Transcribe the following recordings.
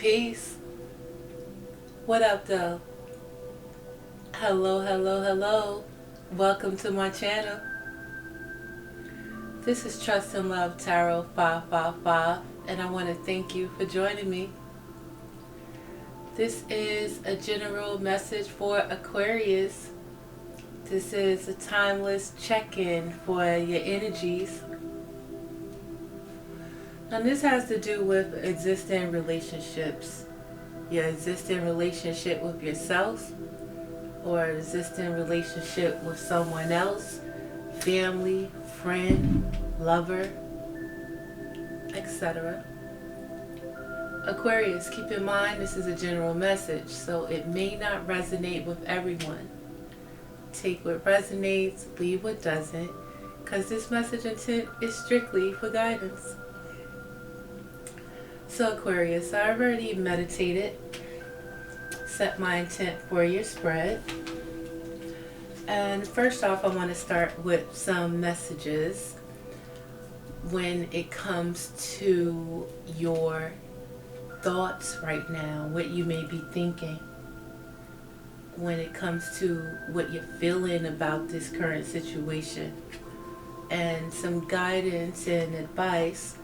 Peace. What up, though? Hello, hello, hello. Welcome to my channel. This is Trust and Love Tarot 555, and I want to thank you for joining me. This is a general message for Aquarius. This is a timeless check-in for your energies. Now, this has to do with existing relationships. Your existing relationship with yourself, or existing relationship with someone else, family, friend, lover, etc. Aquarius, keep in mind this is a general message, so it may not resonate with everyone. Take what resonates, leave what doesn't, because this message intent is strictly for guidance. So Aquarius, I already meditated, set my intent for your spread. And first off, I want to start with some messages when it comes to your thoughts right now, what you may be thinking, when it comes to what you're feeling about this current situation, and some guidance and advice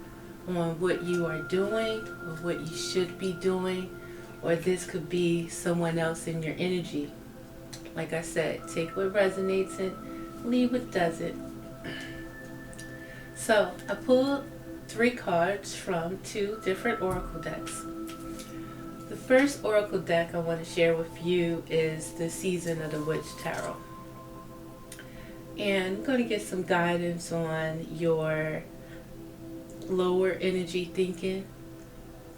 on what you are doing or what you should be doing, or this could be someone else in your energy. Like I said, take what resonates and leave what doesn't. So I pulled 3 cards from 2 different oracle decks. The first oracle deck I want to share with you is the Season of the Witch Tarot. And I'm going to get some guidance on your lower energy thinking.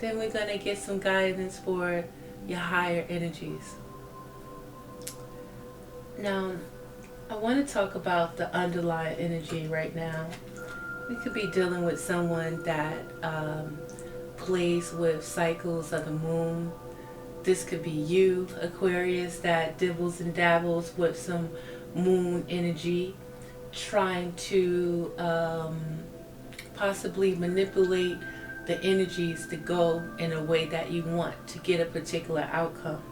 Then we're going to get some guidance for your higher energies. Now, I want to talk about the underlying energy right now. We could be dealing with someone that plays with cycles of the moon. This could be you, Aquarius, that dibbles and dabbles with some moon energy, trying to possibly manipulate the energies to go in a way that you want to get a particular outcome.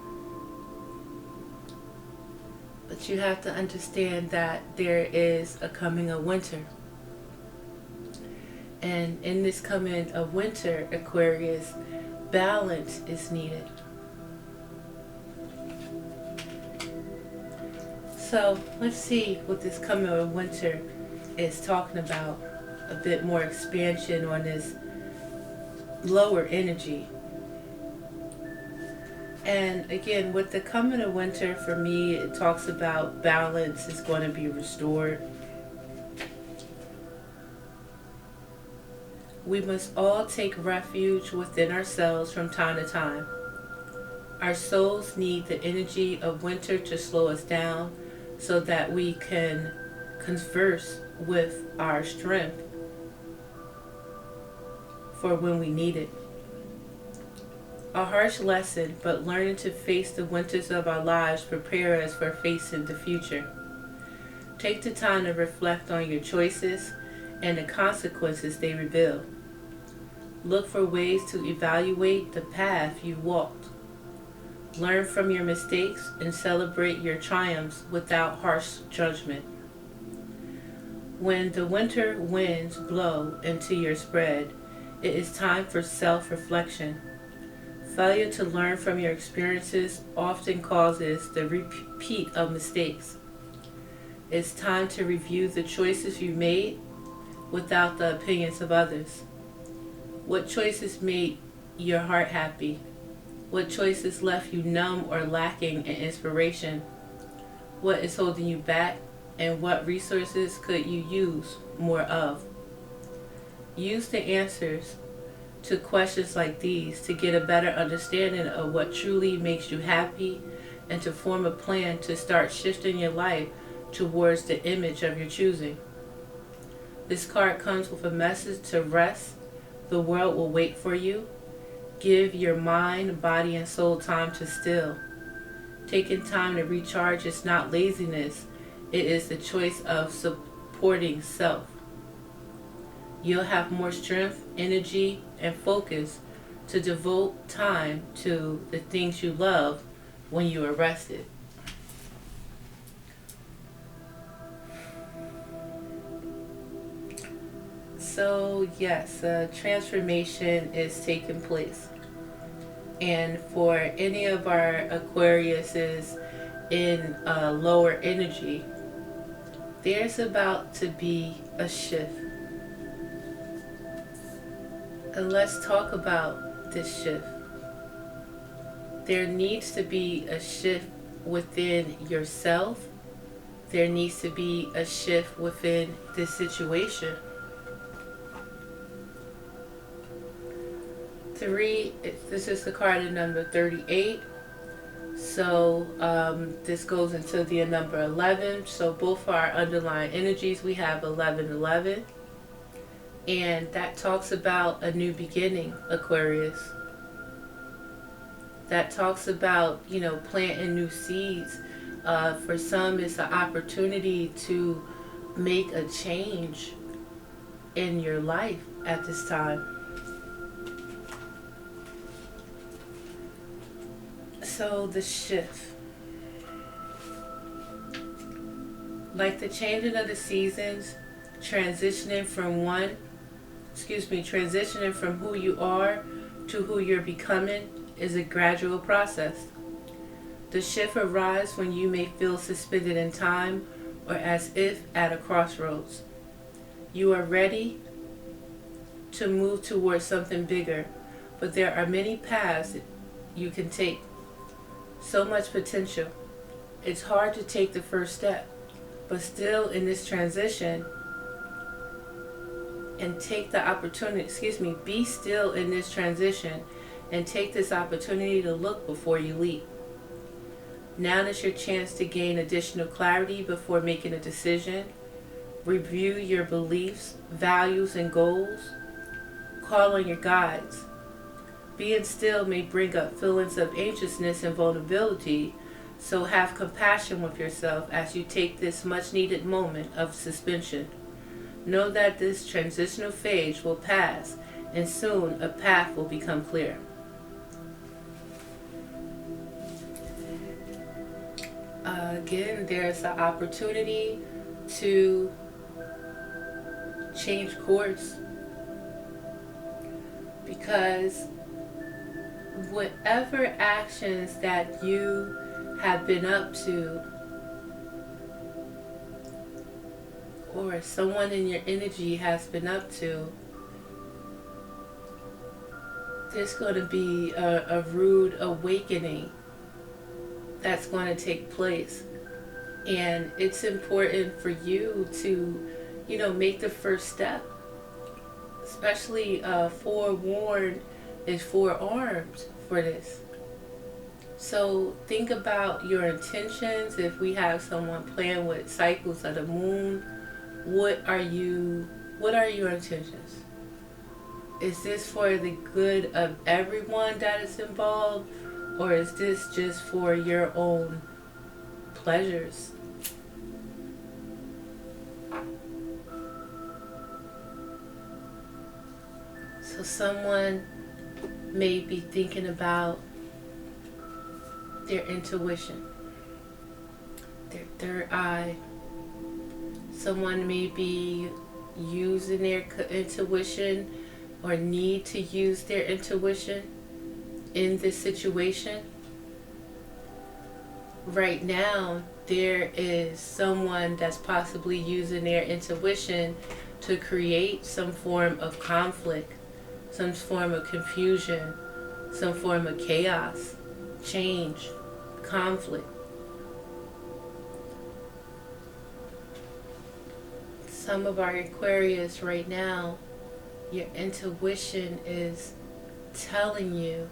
But you have to understand that there is a coming of winter. And in this coming of winter, Aquarius, balance is needed. So let's see what this coming of winter is talking about. A bit more expansion on this lower energy. And again, with the coming of winter, for me, it talks about balance is going to be restored. We must all take refuge within ourselves from time to time. Our souls need the energy of winter to slow us down so that we can converse with our strength for when we need it. A harsh lesson, but learning to face the winters of our lives prepare us for facing the future. Take the time to reflect on your choices and the consequences they reveal. Look for ways to evaluate the path you walked. Learn from your mistakes and celebrate your triumphs without harsh judgment. When the winter winds blow into your spread, it is time for self-reflection. Failure to learn from your experiences often causes the repeat of mistakes. It's time to review the choices you made without the opinions of others. What choices made your heart happy? What choices left you numb or lacking in inspiration? What is holding you back? And what resources could you use more of? Use the answers to questions like these to get a better understanding of what truly makes you happy and to form a plan to start shifting your life towards the image of your choosing. This card comes with a message to rest. The world will wait for you. Give your mind, body, and soul time to still. Taking time to recharge is not laziness. It is the choice of supporting self. You'll have more strength, energy, and focus to devote time to the things you love when you are rested. So yes, a transformation is taking place. And for any of our Aquariuses in lower energy, there's about to be a shift. And let's talk about this shift. There needs to be a shift within yourself. There needs to be a shift within this situation. 3, this is the card in number 38. So this goes into the number 11. So both our underlying energies, we have 1111. And that talks about a new beginning, Aquarius. That talks about, planting new seeds. For some, it's an opportunity to make a change in your life at this time. So the shift, like the changing of the seasons, transitioning from who you are to who you're becoming is a gradual process. The shift arrives when you may feel suspended in time or as if at a crossroads. You are ready to move towards something bigger, but there are many paths that you can take. So much potential. It's hard to take the first step, but still in this transition and take the opportunity, be still in this transition and take this opportunity to look before you leap. Now is your chance to gain additional clarity before making a decision. Review your beliefs, values, and goals. Call on your guides. Being still may bring up feelings of anxiousness and vulnerability, so have compassion with yourself as you take this much needed moment of suspension. Know that this transitional phase will pass, and soon a path will become clear. Again, there's an opportunity to change course, because whatever actions that you have been up to, or someone in your energy has been up to, there's going to be a rude awakening that's going to take place. And it's important for you to, make the first step. Especially forewarned is forearmed for this. So think about your intentions. If we have someone playing with cycles of the moon, what are your intentions? Is this for the good of everyone that is involved, or is this just for your own pleasures? So someone may be thinking about their intuition, their third eye. Someone may be using their intuition or need to use their intuition in this situation. Right now, there is someone that's possibly using their intuition to create some form of conflict, some form of confusion, some form of chaos, change, conflict. Some of our Aquarius right now, your intuition is telling you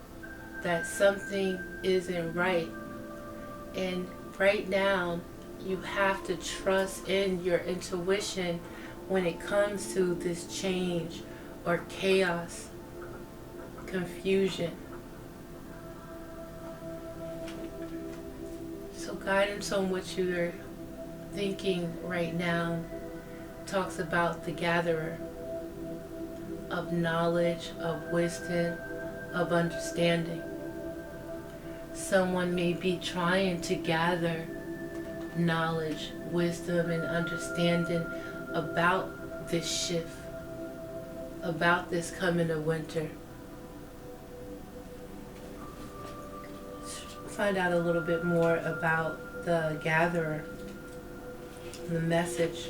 that something isn't right. And right now, you have to trust in your intuition when it comes to this change or chaos, confusion. So guidance on what you're thinking right now talks about the gatherer of knowledge, of wisdom, of understanding. Someone may be trying to gather knowledge, wisdom, and understanding about this shift, about this coming of winter. Find out a little bit more about the gatherer, the message.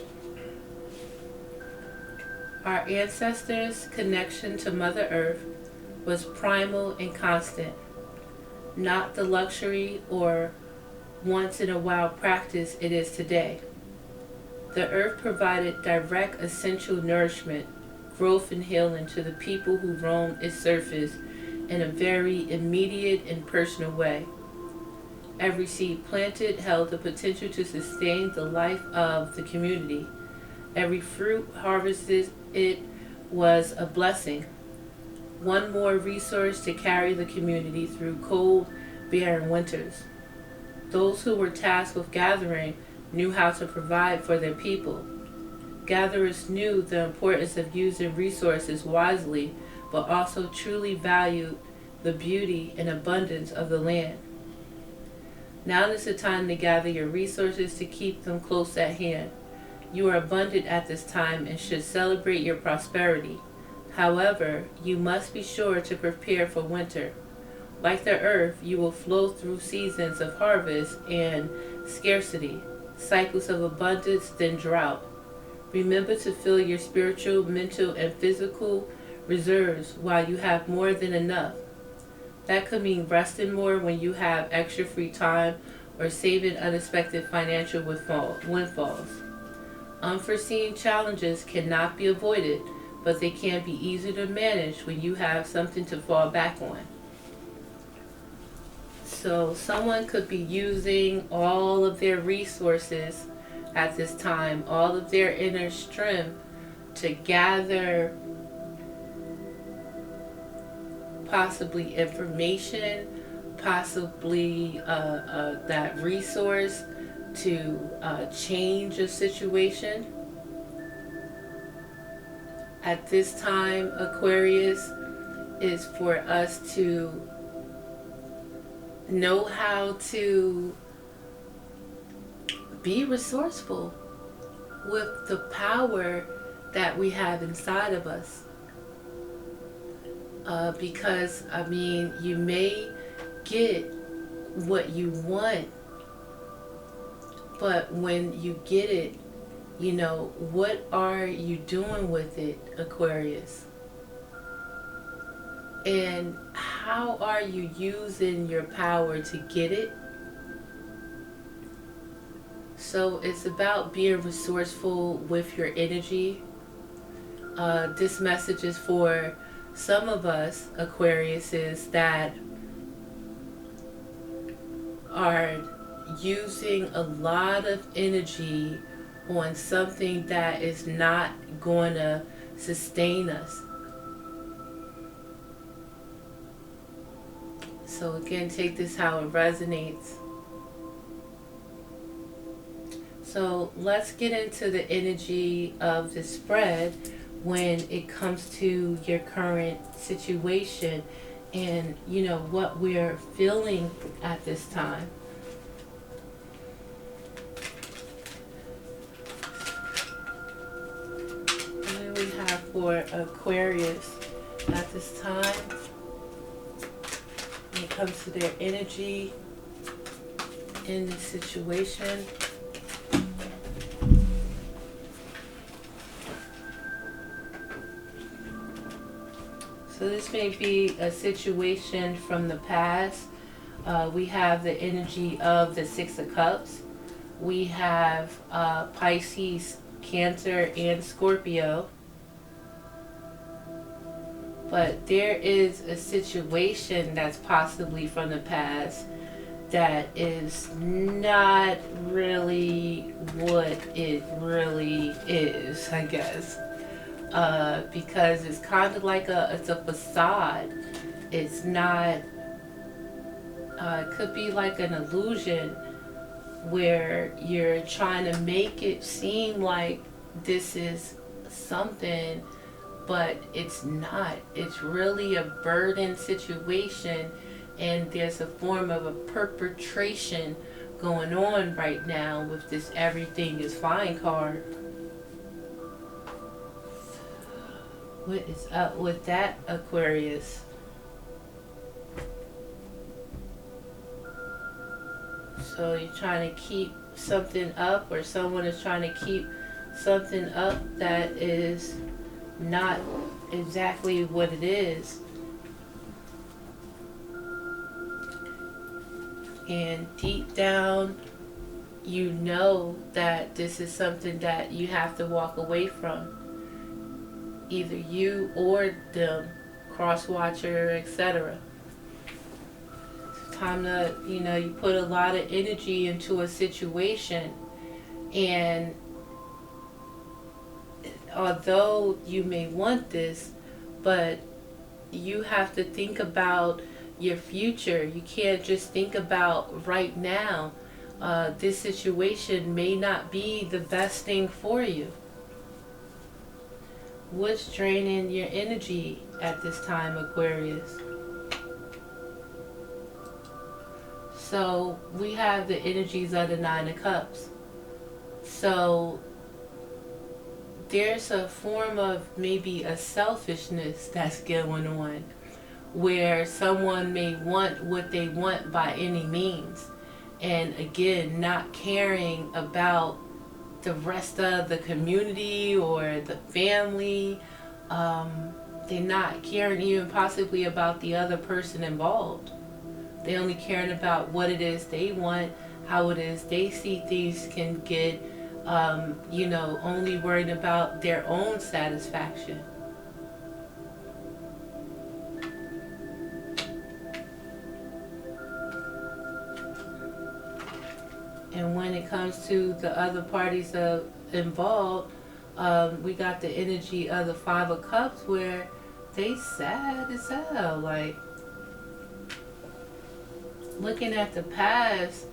Our ancestors' connection to Mother Earth was primal and constant, not the luxury or once-in-a-while practice it is today. The earth provided direct essential nourishment, growth, and healing to the people who roamed its surface in a very immediate and personal way. Every seed planted held the potential to sustain the life of the community. Every fruit harvested it was a blessing, one more resource to carry the community through cold, barren winters. Those who were tasked with gathering knew how to provide for their people. Gatherers knew the importance of using resources wisely, but also truly valued the beauty and abundance of the land. Now is the time to gather your resources to keep them close at hand. You are abundant at this time and should celebrate your prosperity. However, you must be sure to prepare for winter. Like the earth, you will flow through seasons of harvest and scarcity, cycles of abundance, then drought. Remember to fill your spiritual, mental, and physical reserves while you have more than enough. That could mean resting more when you have extra free time or saving unexpected financial windfalls. Unforeseen challenges cannot be avoided, but they can be easy to manage when you have something to fall back on. So someone could be using all of their resources at this time, all of their inner strength to gather possibly information, possibly that resource to change a situation. At this time, Aquarius, is for us to know how to be resourceful with the power that we have inside of us. Because, I mean, you may get what you want, but when you get it, you know, what are you doing with it, Aquarius? And how are you using your power to get it? So it's about being resourceful with your energy. This message is for some of us, Aquariuses, that are using a lot of energy on something that is not going to sustain us. So again, take this how it resonates. So let's get into the energy of the spread when it comes to your current situation and, you know, what we're feeling at this time. And then we have for Aquarius at this time, when it comes to their energy in this situation. So this may be a situation from the past. We have the energy of the Six of Cups. We have Pisces, Cancer, and Scorpio. But there is a situation that's possibly from the past that is not really what it really is, I guess. Because it's kind of like it's a facade. It's not, it could be like an illusion where you're trying to make it seem like this is something, but it's not. It's really a burden situation, and there's a form of a perpetration going on right now with this everything is fine card. What is up with that, Aquarius? So you're trying to keep something up, or someone is trying to keep something up that is not exactly what it is. And deep down, you know that this is something that you have to walk away from. Either you or them, cross-watcher, etc. It's time to, you put a lot of energy into a situation, and although you may want this, but you have to think about your future. You can't just think about right now. This situation may not be the best thing for you. What's draining your energy at this time, Aquarius? So we have the energies of the Nine of Cups. So there's a form of maybe a selfishness that's going on, where someone may want what they want by any means, and again, not caring about the rest of the community or the family. They're not caring even possibly about the other person involved. They only caring about what it is they want, how it is they see things can get, only worried about their own satisfaction. And when it comes to the other parties involved, we got the energy of the Five of Cups, where they sad as hell, like looking at the past,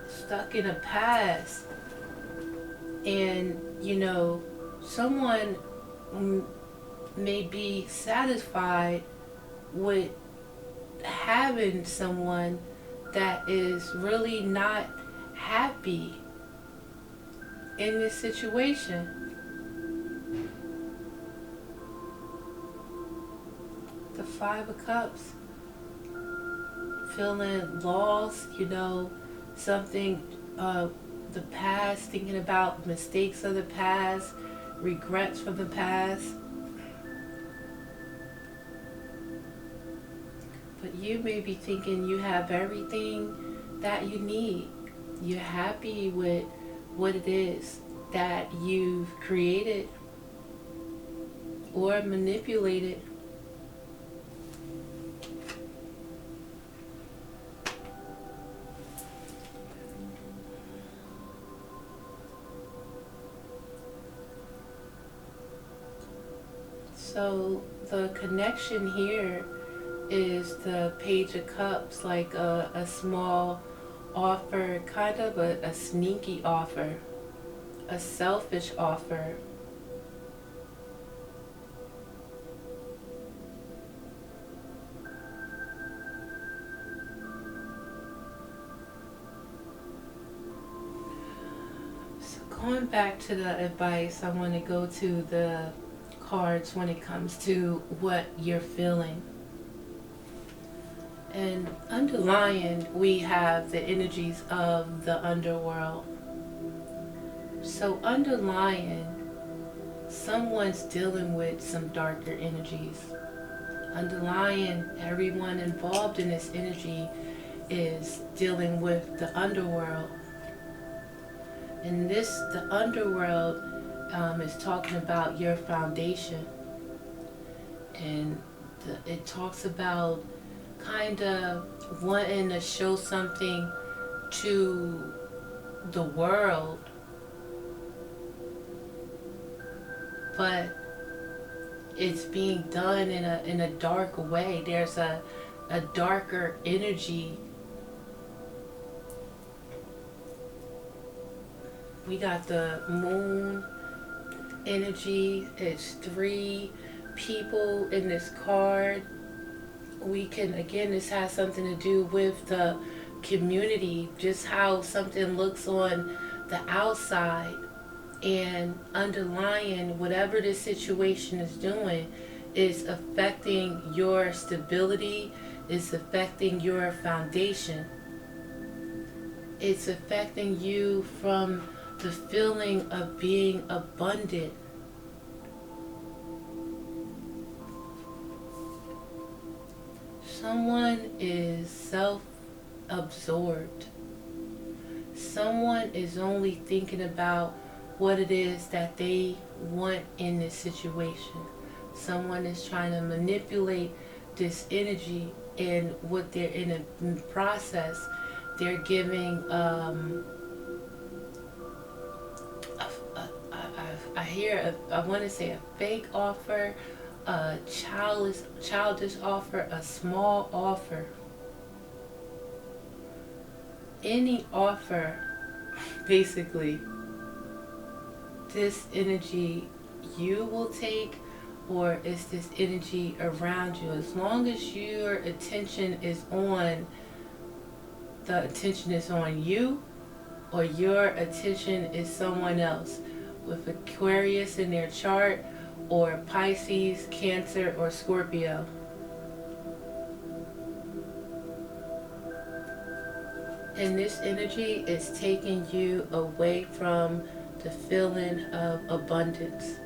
stuck in a past. And someone may be satisfied with having someone that is really not happy in this situation. The Five of Cups, feeling lost, something, the past, thinking about mistakes of the past, regrets from the past. But you may be thinking you have everything that you need. You're happy with what it is that you've created or manipulated. So the connection here is the Page of Cups, like a small offer, kind of a sneaky offer, a selfish offer. So going back to the advice, I want to go to the cards when it comes to what you're feeling. And underlying, we have the energies of the underworld. So underlying, someone's dealing with some darker energies. Underlying, everyone involved in this energy is dealing with the underworld. And the underworld is talking about your foundation. And it talks about kind of wanting to show something to the world, but it's being done in a dark way. There's a darker energy. We got the moon energy. It's 3 people in this card, we can, again, this has something to do with the community, just how something looks on the outside, and underlying whatever this situation is doing is affecting your stability, is affecting your foundation. It's affecting you from the feeling of being abundant. Someone is self-absorbed. Someone is only thinking about what it is that they want in this situation. Someone is trying to manipulate this energy, and what they're in a process, they're giving I want to say a fake offer, a childish offer, a small offer. Any offer, basically, this energy you will take, or is this energy around you. As long as your attention is on, the attention is on you, or your attention is someone else, with Aquarius in their chart, or Pisces, Cancer, or Scorpio. And this energy is taking you away from the feeling of abundance.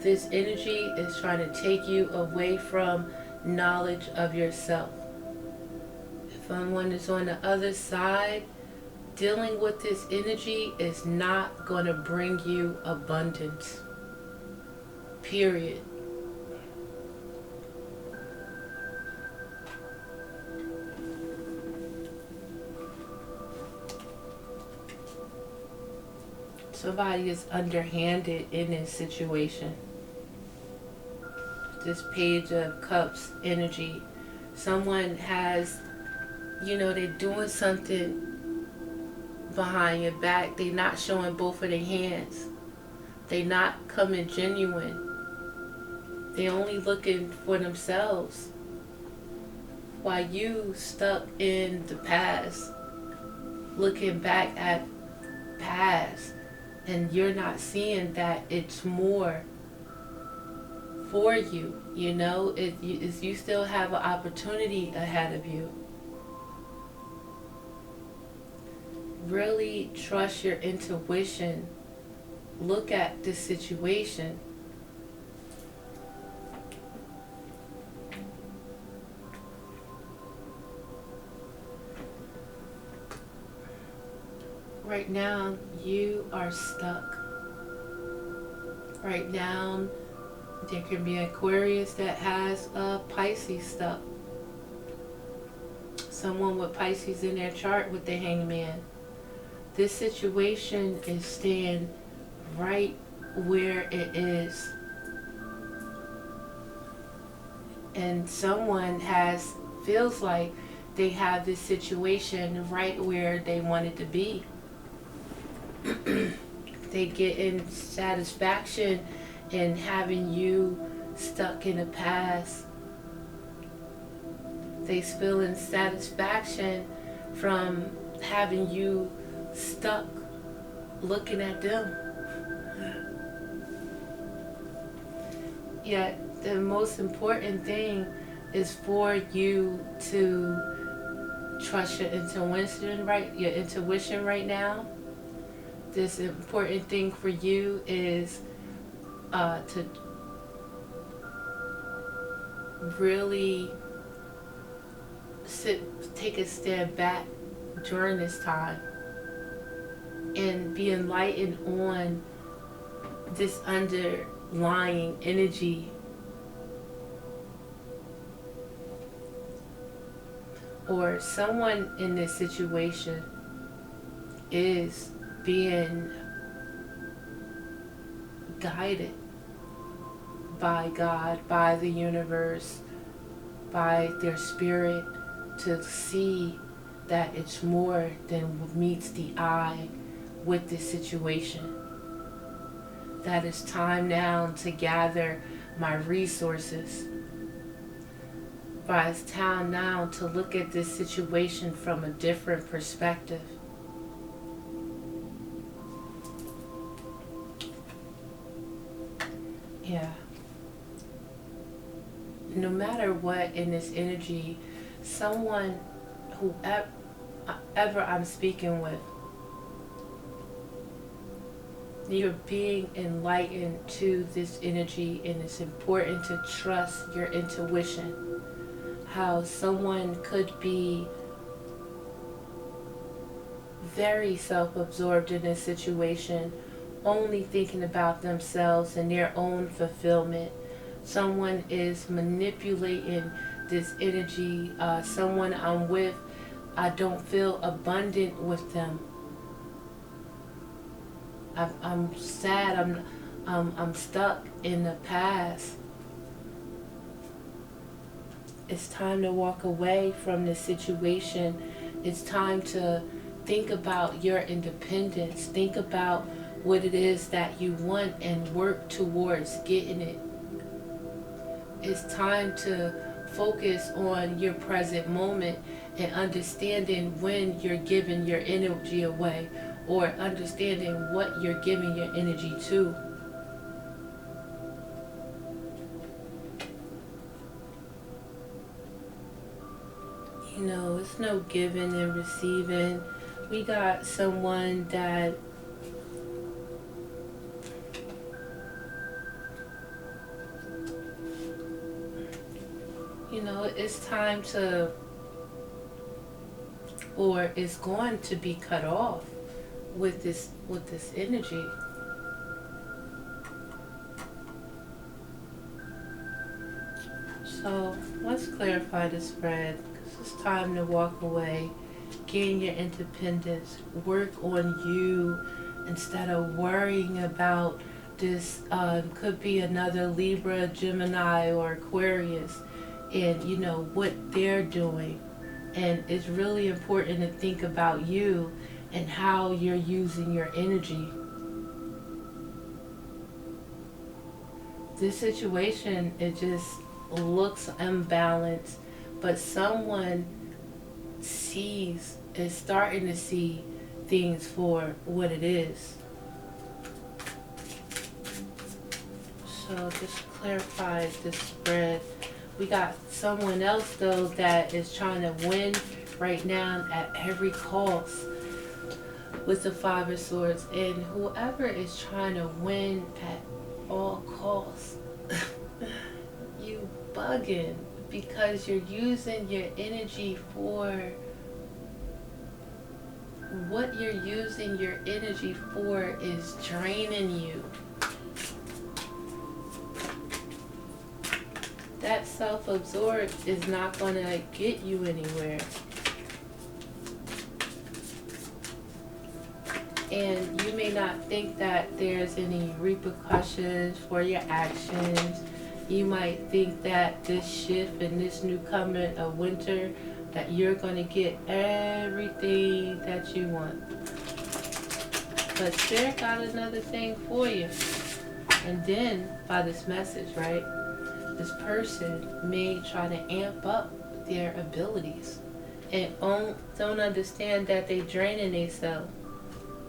This energy is trying to take you away from knowledge of yourself. If someone is on the other side, dealing with this energy is not going to bring you abundance. Period. Somebody is underhanded in this situation. This Page of Cups energy. Someone has, they're doing something behind your back. They're not showing both of their hands. They're not coming genuine. They're only looking for themselves. While you stuck in the past, looking back at past, and you're not seeing that it's more for you. You still have an opportunity ahead of you. Really trust your intuition. Look at this situation. Right now, you are stuck. Right now, there can be an Aquarius that has a Pisces stuck. Someone with Pisces in their chart with the Hangman. This situation is staying right where it is. And someone feels like they have this situation right where they want it to be. They get in satisfaction in having you stuck in the past. They feel in satisfaction from having you stuck looking at them. Yet the most important thing is for you to trust your intuition right now. This important thing for you is to really take a step back during this time and be enlightened on this underlying energy. Or someone in this situation is being guided by God, by the universe, by their spirit, to see that it's more than what meets the eye with this situation. That it's time now to gather my resources. But it's time now to look at this situation from a different perspective. Yeah. No matter what in this energy, someone, whoever I'm speaking with, you're being enlightened to this energy, and it's important to trust your intuition. How someone could be very self-absorbed in this situation, only thinking about themselves and their own fulfillment. Someone is manipulating this energy. Someone I'm with, I don't feel abundant with them. I'm sad. I'm stuck in the past. It's time to walk away from this situation. It's time to think about your independence. Think about what it is that you want and work towards getting it. It's time to focus on your present moment and understanding when you're giving your energy away, or understanding what you're giving your energy to. You know, it's no giving and receiving. We got someone that it's time to, or it's going to be cut off with this energy. So let's clarify the spread, because it's time to walk away, gain your independence, work on you instead of worrying about this. Could be another Libra, Gemini, or Aquarius, and what they're doing. And it's really important to think about you and how you're using your energy. This situation, it just looks imbalanced, but someone is starting to see things for what it is. So just clarify this spread. We got someone else though that is trying to win right now at every cost with the Five of Swords, and whoever is trying to win at all costs, you bugging, because you're using your energy for what you're using your energy for is draining you. That self-absorbed is not going to get you anywhere. And you may not think that there's any repercussions for your actions. You might think that this shift and this new coming of winter, that you're going to get everything that you want. But Spirit got another thing for you. And then, by this message, right? This person may try to amp up their abilities and don't understand that they draining themselves,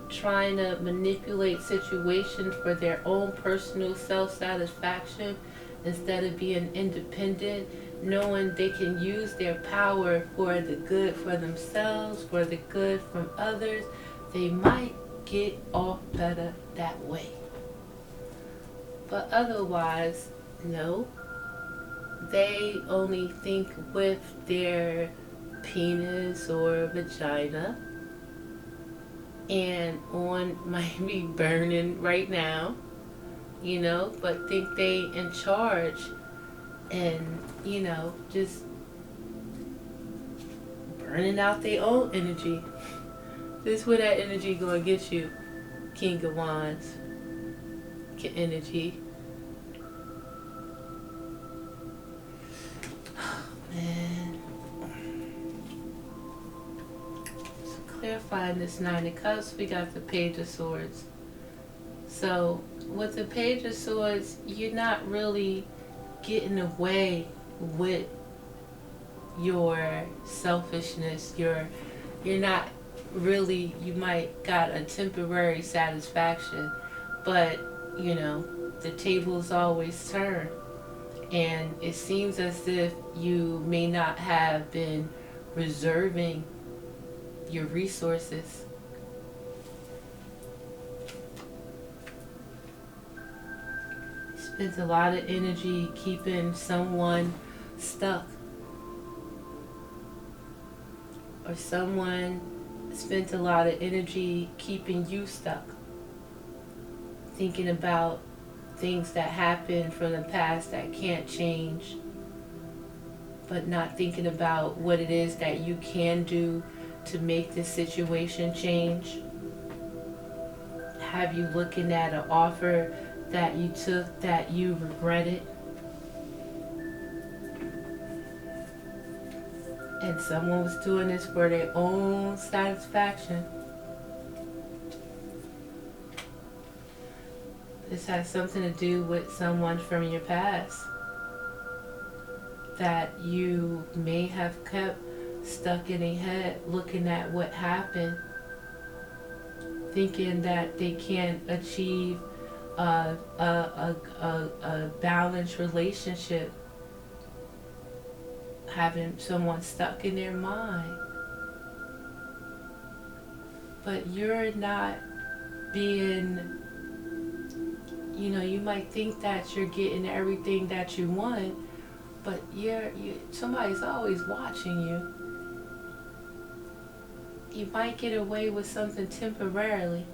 trying to manipulate situations for their own personal self-satisfaction instead of being independent, knowing they can use their power for the good for themselves, for the good from others. They might get off better that way. But otherwise, no. They only think with their penis or vagina, and one might be burning right now, but think they in charge, and just burning out their own energy. This is where that energy gonna get you. King of Wands energy. Man. So clarifying this Nine of Cups, we got the Page of Swords. So with the Page of Swords, you're not really getting away with your selfishness. You're not really, you might got a temporary satisfaction, but you know, the tables always turn, and it seems as if you may not have been reserving your resources. Spends a lot of energy keeping someone stuck, or someone spent a lot of energy keeping you stuck, thinking about things that happened from the past that can't change, but not thinking about what it is that you can do to make this situation change. Have you looking at an offer that you took that you regretted? And someone was doing this for their own satisfaction. This has something to do with someone from your past that you may have kept stuck in their head, looking at what happened, thinking that they can't achieve a balanced relationship, having someone stuck in their mind. But you're not being, you know, you might think that you're getting everything that you want, but somebody's always watching you. You might get away with something temporarily.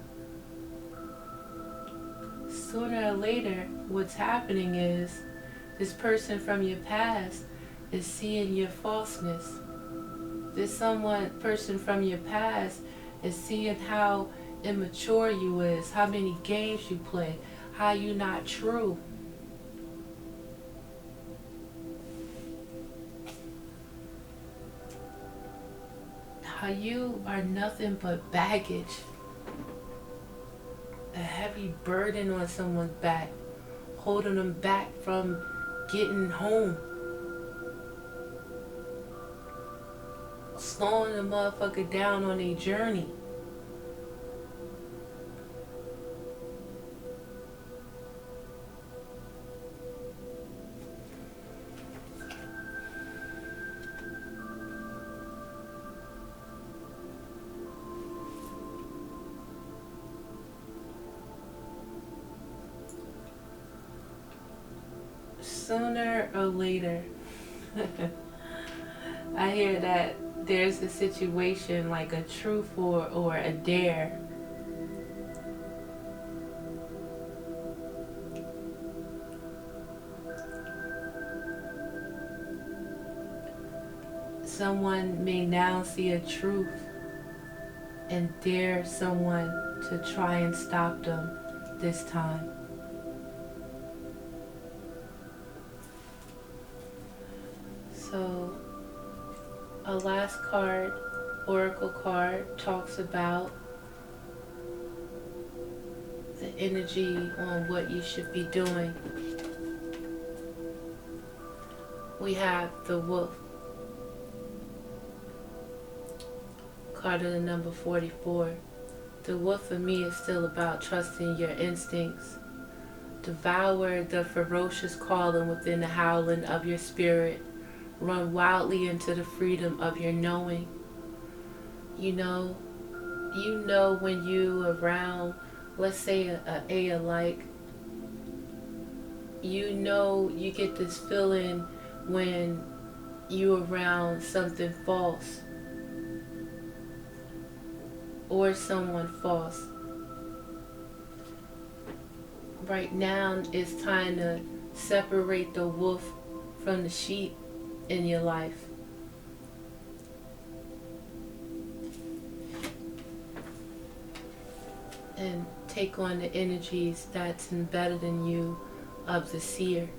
Sooner or later, what's happening is this person from your past is seeing your falseness. This person from your past is seeing how immature you is, how many games you play, how you not true. How you are nothing but baggage. A heavy burden on someone's back, holding them back from getting home. Slowing the motherfucker down on their journey. Sooner or later, I hear that there's a situation like a truth or a dare. Someone may now see a truth and dare someone to try and stop them this time. So, a last card, Oracle card, talks about the energy on what you should be doing. We have the Wolf, card of the number 44. The Wolf for me is still about trusting your instincts. Devour the ferocious calling within the howling of your spirit. Run wildly into the freedom of your knowing. You know when you around, let's say a alike, you get this feeling when you around something false or someone false. Right now it's time to separate the wolf from the sheep in your life. And take on the energies that's embedded in you of the seer.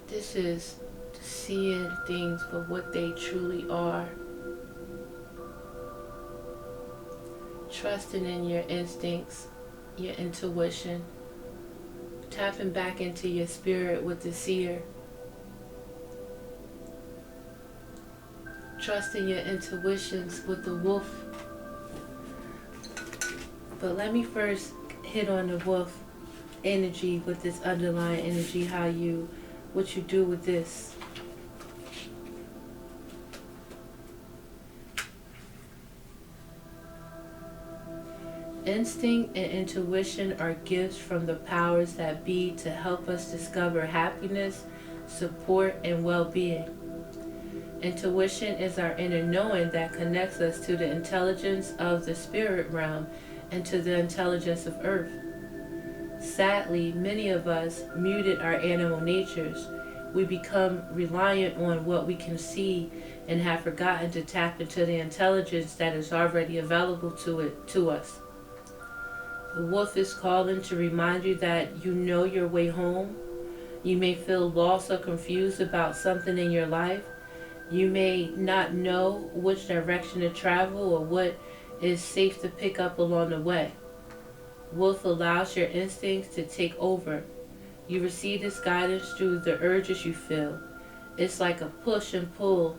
This is seeing things for what they truly are. Trusting in your instincts, your intuition, tapping back into your spirit with the seer. Trusting your intuitions with the wolf. But let me first hit on the wolf energy with this underlying energy, what you do with this. Instinct and intuition are gifts from the powers that be to help us discover happiness, support, and well-being. Intuition is our inner knowing that connects us to the intelligence of the spirit realm and to the intelligence of earth. Sadly, many of us muted our animal natures. We become reliant on what we can see and have forgotten to tap into the intelligence that is already available to us. The wolf is calling to remind you that you know your way home. You may feel lost or confused about something in your life. You may not know which direction to travel or what is safe to pick up along the way. Wolf allows your instincts to take over. You receive this guidance through the urges you feel. It's like a push and pull,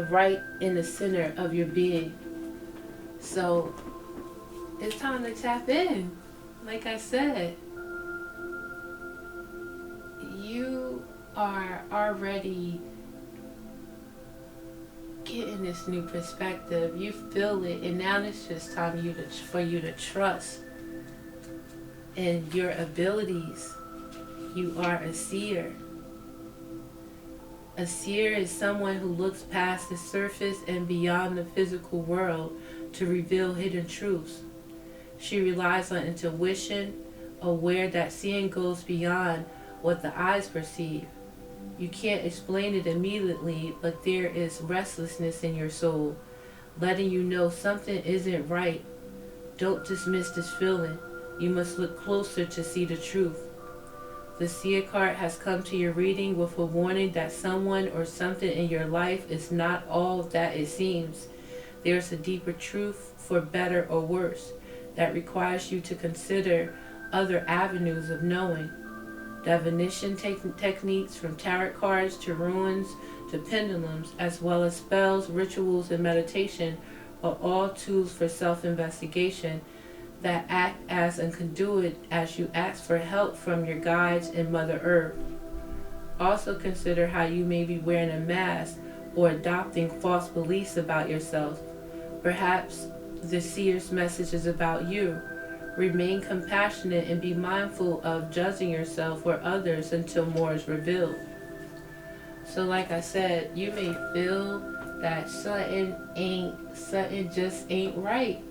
right in the center of your being. So it's time to tap in. Like I said, you are already getting this new perspective. You feel it, and now it's just time for you to trust in your abilities. You are a seer. A seer is someone who looks past the surface and beyond the physical world to reveal hidden truths. She relies on intuition, aware that seeing goes beyond what the eyes perceive. You can't explain it immediately, but there is restlessness in your soul, letting you know something isn't right. Don't dismiss this feeling. You must look closer to see the truth. The seer card has come to your reading with a warning that someone or something in your life is not all that it seems. There's a deeper truth, for better or worse, that requires you to consider other avenues of knowing. Divination techniques, from tarot cards to runes to pendulums, as well as spells, rituals, and meditation, are all tools for self-investigation that act as a conduit as you ask for help from your guides and Mother Earth. Also consider how you may be wearing a mask or adopting false beliefs about yourself. Perhaps the seer's message is about you. Remain compassionate and be mindful of judging yourself or others until more is revealed. So like I said, you may feel that something just ain't right.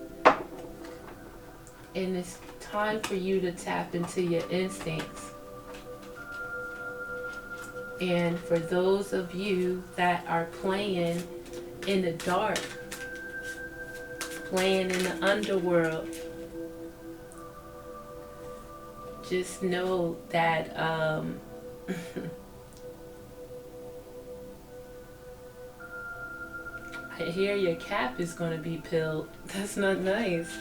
And it's time for you to tap into your instincts. And for those of you that are playing in the dark, playing in the underworld, just know that I hear your cap is going to be peeled. That's not nice.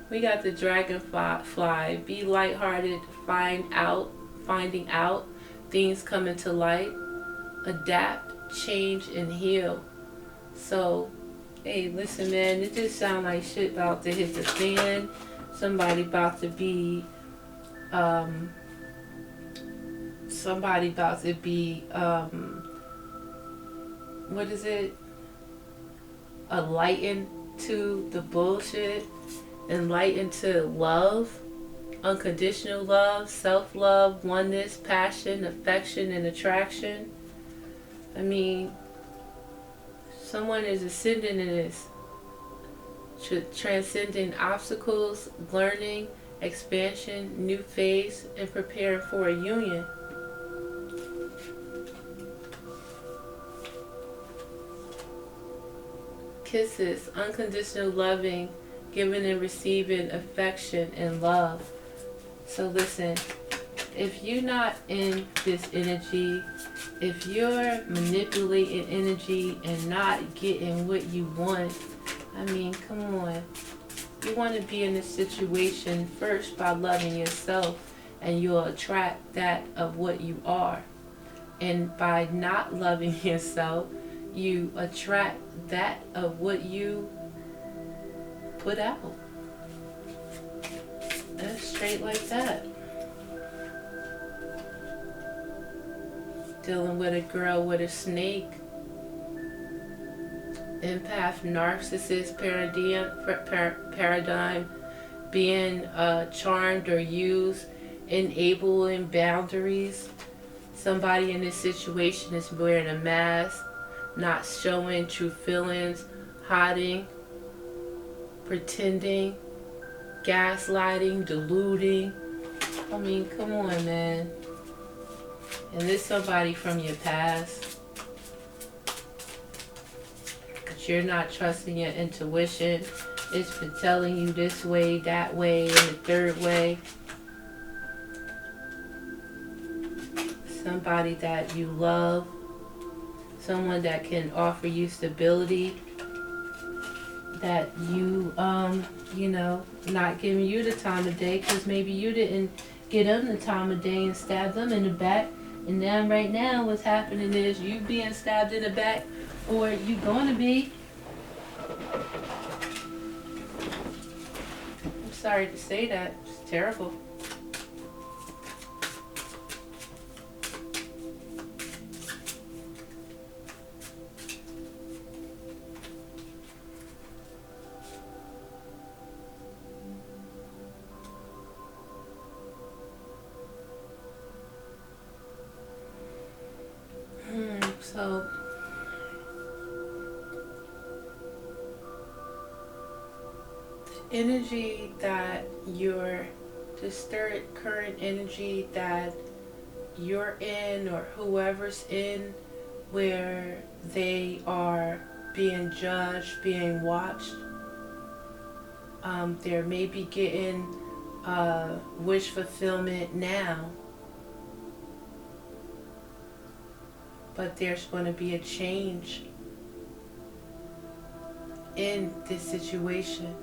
We got the dragonfly. Be lighthearted, finding out things coming to light. Adapt, change, and heal. So, hey, listen, man, it just sounds like shit about to hit the fan. Somebody about to be, what is it? Enlightened to the bullshit. Enlightened to love, unconditional love, self-love, oneness, passion, affection, and attraction. I mean, someone is ascending in this, transcending obstacles, learning, expansion, new phase, and preparing for a union. Kisses, unconditional loving, giving and receiving affection and love. So listen, if you're not in this energy, if you're manipulating energy and not getting what you want, I mean, come on. You want to be in this situation first by loving yourself and you'll attract that of what you are. And by not loving yourself, you attract that of what you put out. That's straight like that. Dealing with a girl with a snake. Empath, narcissist paradigm, being charmed or used, enabling boundaries. Somebody in this situation is wearing a mask, not showing true feelings, hiding, pretending, gaslighting, deluding. I mean, come on, man. And this somebody from your past. But you're not trusting your intuition. It's been telling you this way, that way, and the third way. Somebody that you love. Someone that can offer you stability. That you, you know, not giving you the time of day because maybe you didn't get them the time of day and stab them in the back. And then right now what's happening is you being stabbed in the back, or you going to be. I'm sorry to say that. It's terrible. So the energy that you're, the current energy that you're in, or whoever's in, where they are being judged, being watched, they're maybe getting wish fulfillment now. But there's going to be a change in this situation.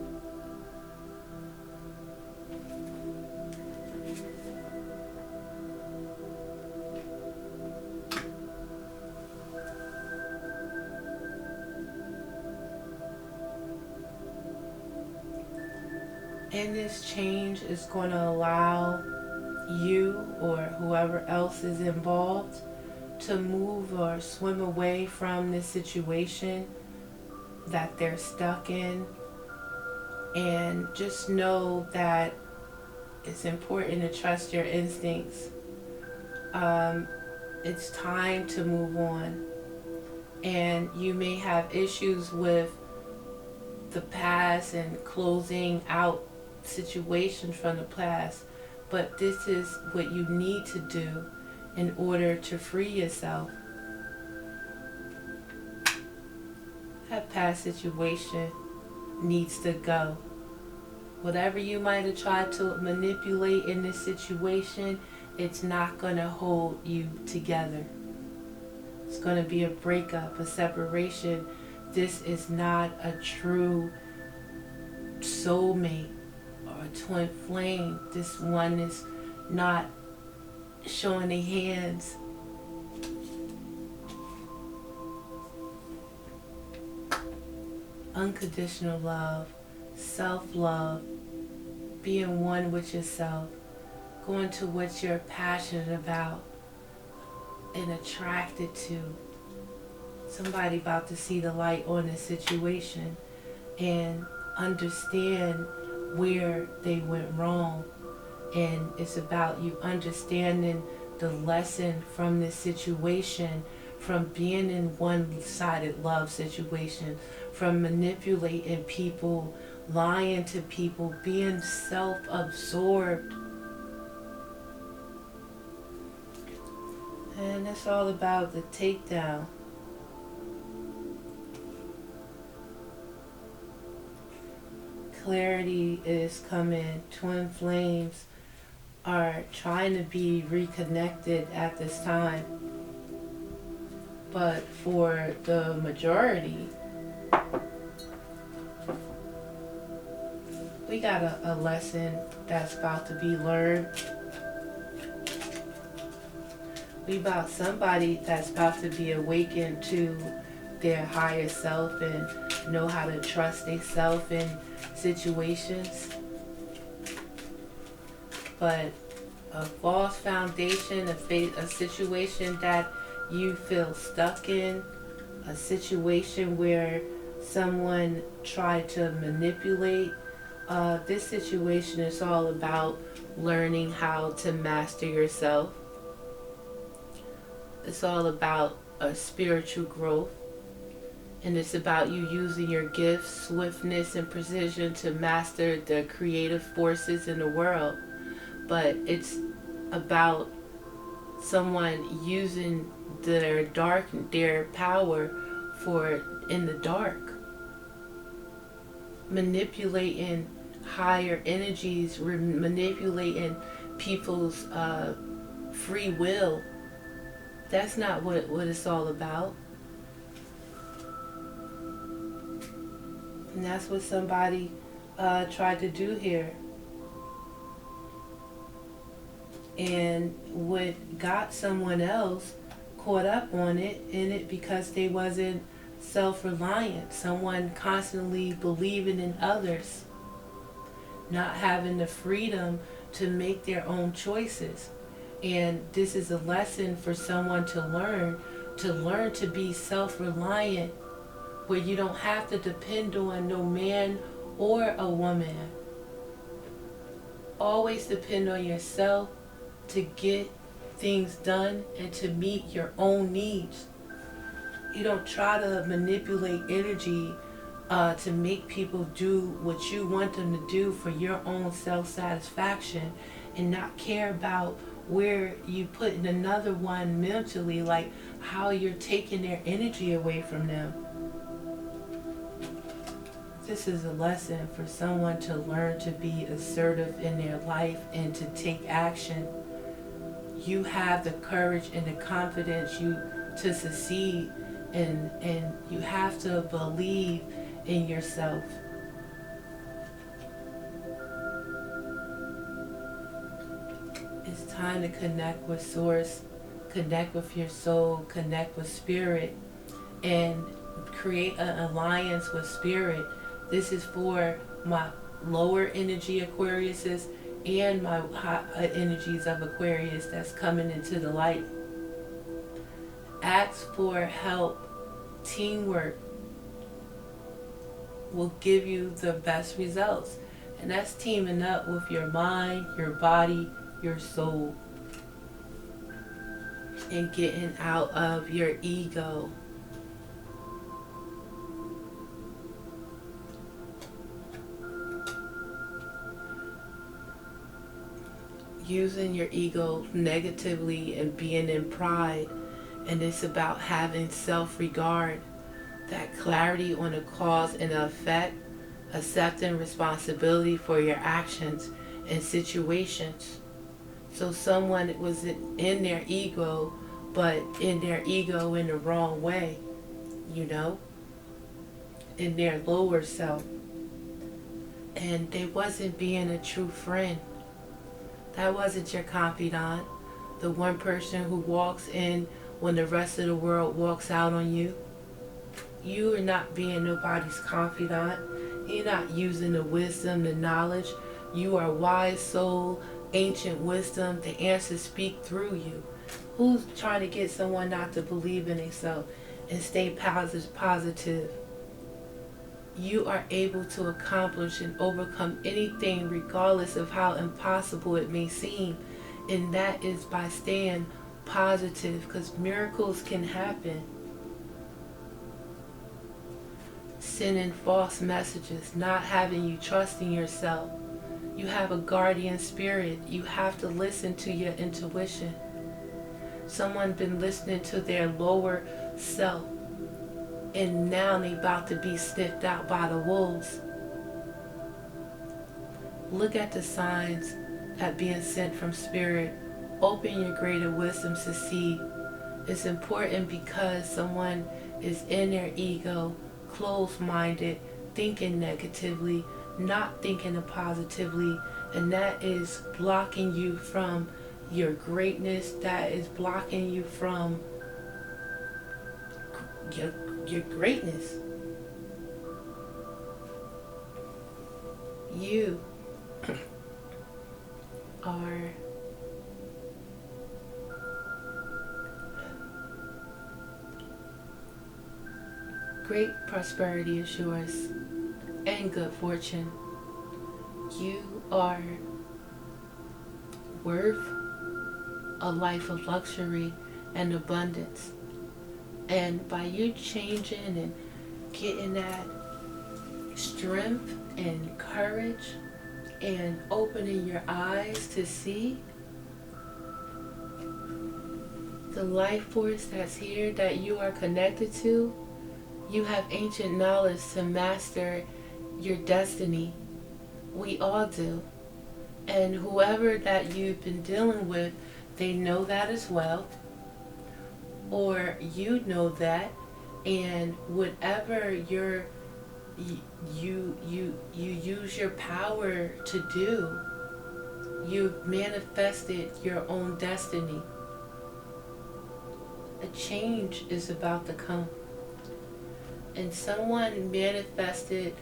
And this change is going to allow you or whoever else is involved to move or swim away from this situation that they're stuck in. And just know that it's important to trust your instincts. It's time to move on. And you may have issues with the past and closing out situations from the past, but this is what you need to do in order to free yourself. That past situation needs to go. Whatever you might have tried to manipulate in this situation, it's not going to hold you together. It's going to be a breakup, a separation. This is not a true soulmate or a twin flame. This one is not showing their hands. Unconditional love, self-love, being one with yourself, going to what you're passionate about and attracted to. Somebody about to see the light on this situation and understand where they went wrong. And it's about you understanding the lesson from this situation, from being in one-sided love situation, from manipulating people, lying to people, being self-absorbed. And it's all about the takedown. Clarity is coming. Twin flames are trying to be reconnected at this time. But for the majority, we got a lesson that's about to be learned. We about somebody that's about to be awakened to their higher self and know how to trust themselves in situations. But a false foundation, a situation that you feel stuck in, a situation where someone tried to manipulate, this situation is all about learning how to master yourself. It's all about a spiritual growth. And it's about you using your gifts, swiftness, and precision to master the creative forces in the world. But it's about someone using their power for in the dark, manipulating higher energies, manipulating people's free will. That's not what it's all about. And that's what somebody tried to do here. And what got someone else caught up on it because they wasn't self-reliant. Someone constantly believing in others, not having the freedom to make their own choices. And this is a lesson for someone to learn to be self-reliant, where you don't have to depend on no man or a woman. Always depend on yourself to get things done and to meet your own needs. You don't try to manipulate energy to make people do what you want them to do for your own self-satisfaction, and not care about where you put in another one mentally, like how you're taking their energy away from them. This is a lesson for someone to learn to be assertive in their life and to take action. You have the courage and the confidence to succeed, and you have to believe in yourself. It's time to connect with Source, connect with your soul, connect with Spirit, and create an alliance with Spirit. This is for my lower energy Aquariuses and my high energies of Aquarius that's coming into the light. Ask for help. Teamwork will give you the best results. And that's teaming up with your mind, your body, your soul. And getting out of your ego. Using your ego negatively and being in pride. And it's about having self-regard, that clarity on the cause and the effect, accepting responsibility for your actions and situations. So someone was in their ego, but in their ego in the wrong way, in their lower self. And they wasn't being a true friend. That wasn't your confidant, the one person who walks in when the rest of the world walks out on you. You are not being nobody's confidant. You're not using the wisdom, the knowledge. You are wise soul, ancient wisdom. The answers speak through you. Who's trying to get someone not to believe in themselves and stay positive? You are able to accomplish and overcome anything regardless of how impossible it may seem. And that is by staying positive, because miracles can happen. Sending false messages, not having you trusting yourself. You have a guardian spirit. You have to listen to your intuition. Someone been listening to their lower self, and now they about to be sniffed out by the wolves. Look at the signs that being sent from spirit. Open your greater wisdom to see. It's important because someone is in their ego, closed-minded, thinking negatively, not thinking positively, and that is blocking you from your greatness that is blocking you from your greatness. You are great. Prosperity is yours and good fortune. You are worth a life of luxury and abundance. And by you changing and getting that strength and courage and opening your eyes to see the life force that's here that you are connected to, you have ancient knowledge to master your destiny. We all do. And whoever that you've been dealing with, they know that as well. Or you know that, and whatever you use your power to do, you've manifested your own destiny. A change is about to come. And someone manifested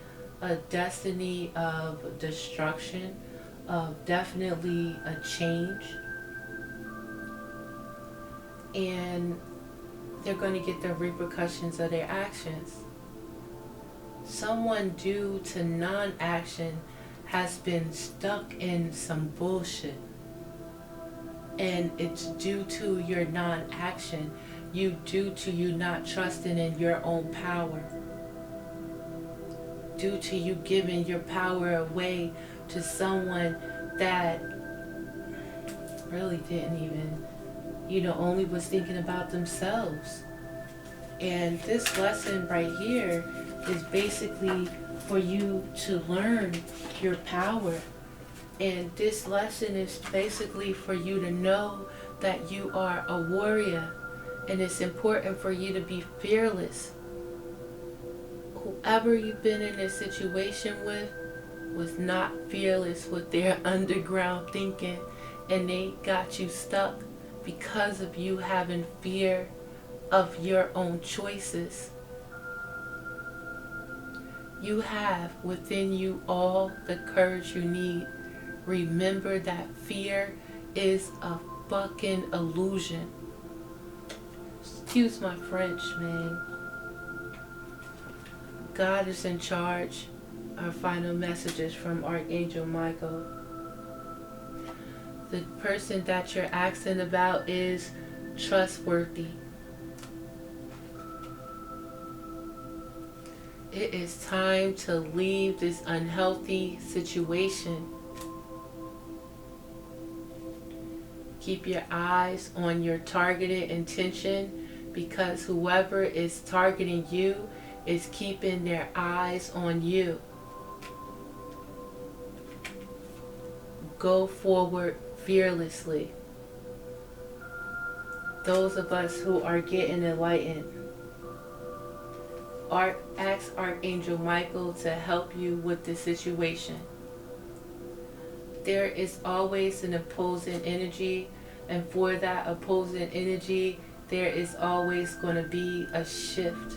a destiny of destruction, of definitely a change. And they're going to get the repercussions of their actions. Someone due to non-action has been stuck in some bullshit. And it's due to your non-action. Due to you not trusting in your own power. Due to you giving your power away to someone that really didn't even, only was thinking about themselves. And this lesson right here is basically for you to learn your power. And this lesson is basically for you to know that you are a warrior. And it's important for you to be fearless. Whoever you've been in a situation with was not fearless with their underground thinking. And they got you stuck because of you having fear of your own choices. You have within you all the courage you need. Remember that fear is a fucking illusion. Excuse my French, man. God is in charge. Our final messages from Archangel Michael. The person that you're asking about is trustworthy. It is time to leave this unhealthy situation. Keep your eyes on your targeted intention, because whoever is targeting you is keeping their eyes on you. Go forward fearlessly. Those of us who are getting enlightened, ask Archangel Michael to help you with the situation. There is always an opposing energy, and for that opposing energy, there is always going to be a shift.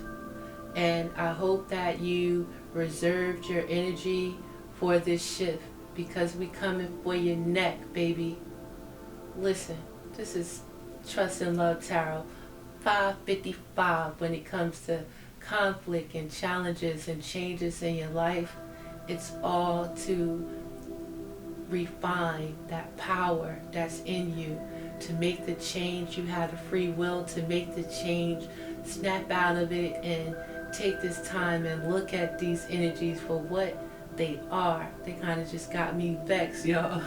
And I hope that you reserved your energy for this shift, because we coming for your neck, baby. Listen, this is Trust and Love Tarot 555. When it comes to conflict and challenges and changes in your life, it's all to refine that power that's in you to make the change. You have the free will to make the change. Snap out of it and take this time and look at these energies for what they are. They kind of just got me vexed, y'all.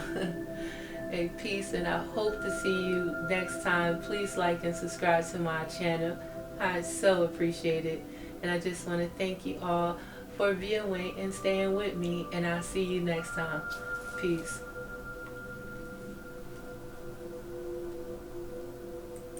Hey, peace, and I hope to see you next time. Please like and subscribe to my channel. I so appreciate it. And I just want to thank you all for viewing and staying with me. And I'll see you next time. Peace.